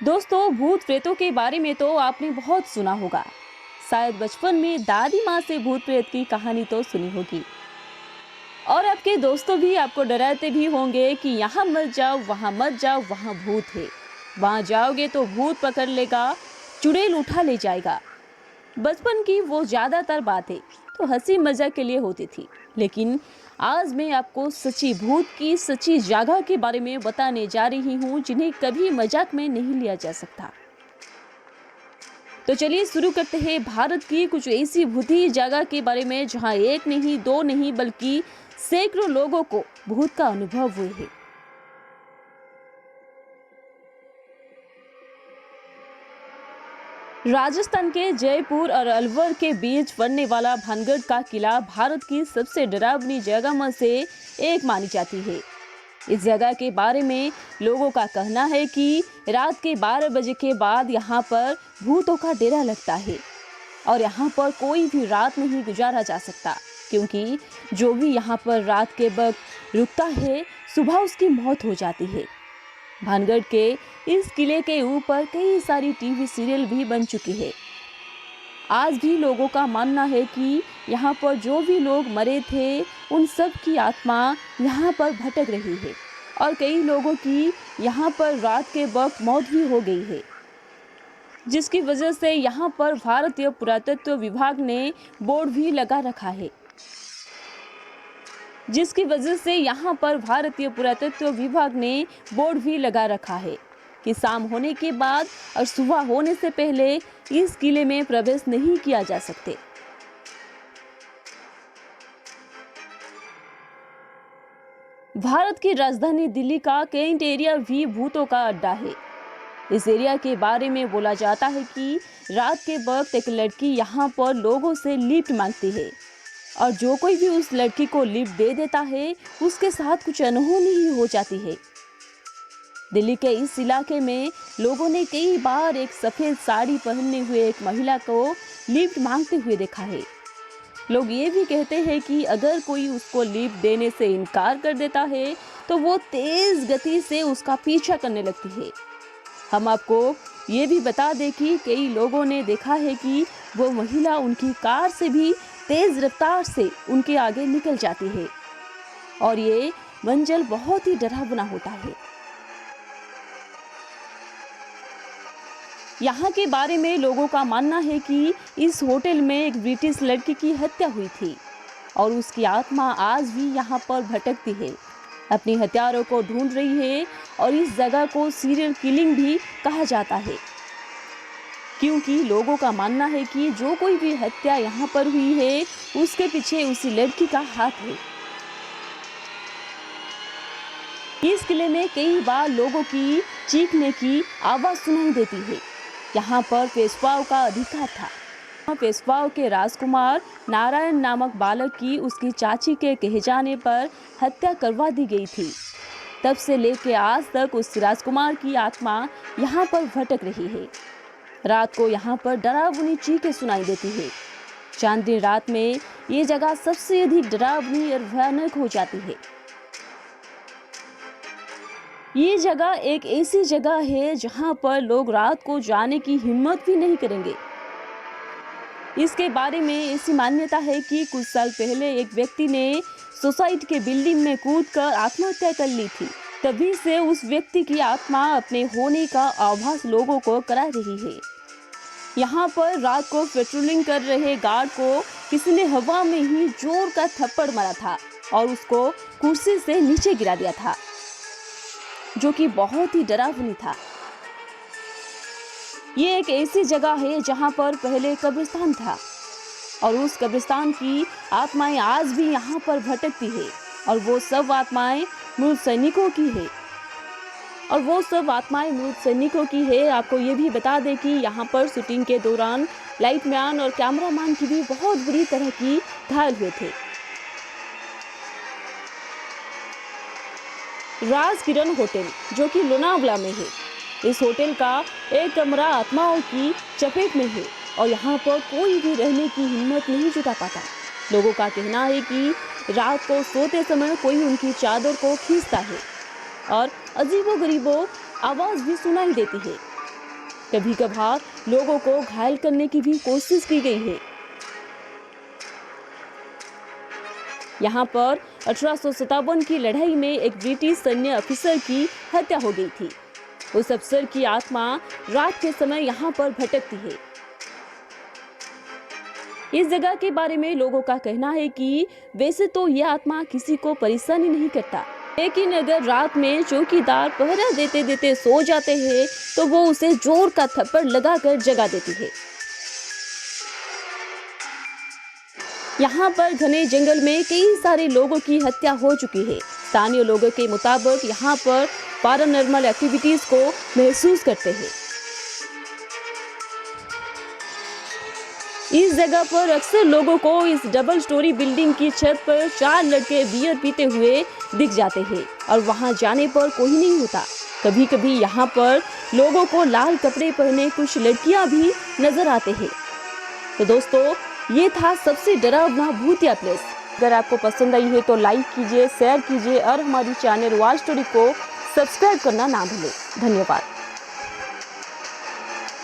दोस्तों, भूत प्रेतों के बारे में तो आपने बहुत सुना होगा। शायद बचपन में दादी माँ से भूत प्रेत की कहानी तो सुनी होगी। और आपके दोस्तों भी आपको डराते भी होंगे कि यहाँ मत जाओ, वहाँ मत जाओ, वहाँ भूत है। वहाँ जाओगे तो भूत पकड़ लेगा, चुड़ैल उठा ले जाएगा। बचपन की वो ज्यादातर बातें तो हंसी मजाक के लिए होती थी, लेकिन आज मैं आपको सच्ची भूत की सच्ची जगह के बारे में बताने जा रही हूँ, जिन्हें कभी मजाक में नहीं लिया जा सकता। तो चलिए शुरू करते हैं भारत की कुछ ऐसी भूती जगह के बारे में जहाँ एक नहीं, दो नहीं, बल्कि सैकड़ों लोगों को भूत का अनुभव हुए है। राजस्थान के जयपुर और अलवर के बीच बनने वाला भानगढ़ का किला भारत की सबसे डरावनी जगह में से एक मानी जाती है। इस जगह के बारे में लोगों का कहना है कि रात के 12 बजे के बाद यहाँ पर भूतों का डेरा लगता है और यहाँ पर कोई भी रात नहीं गुजारा जा सकता, क्योंकि जो भी यहाँ पर रात के वक्त रुकता है, सुबह उसकी मौत हो जाती है। भानगढ़ के इस किले के ऊपर कई सारी टीवी सीरियल भी बन चुकी है। आज भी लोगों का मानना है कि यहाँ पर जो भी लोग मरे थे, उन सब की आत्मा यहाँ पर भटक रही है और कई लोगों की यहाँ पर रात के वक्त मौत भी हो गई है, जिसकी वजह से यहाँ पर भारतीय पुरातत्व विभाग ने बोर्ड भी लगा रखा है। जिसकी वजह से यहाँ पर भारतीय पुरातत्व विभाग ने बोर्ड भी लगा रखा है कि शाम होने के बाद और सुबह होने से पहले इस किले में प्रवेश नहीं किया जा सकते। भारत की राजधानी दिल्ली का कैंट एरिया भी भूतों का अड्डा है। इस एरिया के बारे में बोला जाता है कि रात के वक्त एक लड़की यहाँ पर लोगों से लिफ्ट मांगती है और जो कोई भी उस लड़की को लिफ्ट दे देता है, उसके साथ कुछ अनहोनी ही हो जाती है। दिल्ली के इस इलाके में लोगों ने कई बार एक सफेद साड़ी पहने हुए एक महिला को लिफ्ट मांगते हुए देखा है। लोग ये भी कहते हैं कि अगर कोई उसको लिफ्ट देने से इनकार कर देता है, तो वो तेज गति से उसका पीछा करने लगती है। हम आपको ये भी बता दें कि कई लोगों ने देखा है कि वो महिला उनकी कार से भी तेज रफ्तार से उनके आगे निकल जाती है और ये मंजर बहुत ही डरावना होता है। यहाँ के बारे में लोगों का मानना है कि इस होटल में एक ब्रिटिश लड़की की हत्या हुई थी और उसकी आत्मा आज भी यहाँ पर भटकती है, अपनी हत्यारों को ढूंढ रही है और इस जगह को सीरियल किलिंग भी कहा जाता है, क्योंकि लोगों का मानना है कि जो कोई भी हत्या यहाँ पर हुई है, उसके पीछे उसी लड़की का हाथ है। इस किले में कई बार लोगों की चीखने की आवाज सुनाई देती है। यहाँ पर पेशवाओं का अधिकार था। पेशवाओं के राजकुमार नारायण नामक बालक की उसकी चाची के कहे जाने पर हत्या करवा दी गई थी। तब से लेकर आज तक उस राजकुमार की आत्मा यहाँ पर भटक रही है। रात को यहाँ पर डरावनी चीखें सुनाई देती है। चांदनी रात में ये जगह सबसे अधिक डरावनी और भयानक हो जाती है। ये जगह एक ऐसी जगह है जहाँ पर लोग रात को जाने की हिम्मत भी नहीं करेंगे। इसके बारे में ऐसी मान्यता है कि कुछ साल पहले एक व्यक्ति ने सोसाइटी के बिल्डिंग में कूदकर आत्महत्या कर ली थी। तभी से उस व्यक्ति की आत्मा अपने होने का आभास लोगों को करा रही है। यहाँ पर रात को पेट्रोलिंग कर रहे गार्ड को किसी ने हवा में ही जोर का थप्पड़ मारा था और उसको कुर्सी से नीचे गिरा दिया था, जो कि बहुत ही डरावनी था। ये एक ऐसी जगह है जहाँ पर पहले कब्रिस्तान था और उस कब्रिस्तान की आत्माएं आज भी यहाँ पर भटकती है और वो सब आत्माएं मृत सैनिकों की है आपको ये भी बता दें कि यहाँ पर शूटिंग के दौरान लाइटमैन और कैमरामैन की भी बहुत बुरी तरह की घायल हुए थे। राज किरण होटल, जो कि लोनावला में है, इस होटल का एक कमरा आत्माओं की चपेट में है और यहाँ पर कोई भी रहने की हिम्मत नहीं जुटा पाता। लोगों का कहना है कि रात को सोते समय कोई उनकी चादर को खींचता है और अजीबोगरीबो आवाज भी सुनाई देती है। कभी कभार लोगों को घायल करने की भी कोशिश की गई है। यहाँ पर 1857 की लड़ाई में एक ब्रिटिश सैन्य अफसर की हत्या हो गई थी। उस अफसर की आत्मा रात के समय यहाँ पर भटकती है। इस जगह के बारे में लोगों का कहना है कि वैसे तो यह आत्मा किसी को परेशानी नहीं करता, लेकिन अगर रात में चौकीदार पहरा देते देते सो जाते हैं तो वो उसे जोर का थप्पड़ लगाकर जगा देती है। यहाँ पर घने जंगल में कई सारे लोगों की हत्या हो चुकी है। स्थानीय लोगों के मुताबिक यहाँ पर पैरानॉर्मल एक्टिविटीज को महसूस करते हैं। इस जगह पर अक्सर लोगों को इस डबल स्टोरी बिल्डिंग की छत पर 4 लड़के बियर पीते हुए दिख जाते हैं और वहां जाने पर कोई नहीं होता। कभी कभी यहाँ पर लोगों को लाल कपड़े पहने कुछ लड़कियां भी नजर आते हैं। तो दोस्तों, ये था सबसे डरावना भूतिया प्लेस। अगर आपको पसंद आई है तो लाइक कीजिए, शेयर कीजिए और हमारी चैनल वाल स्टोरी को सब्सक्राइब करना ना भूलें। धन्यवाद।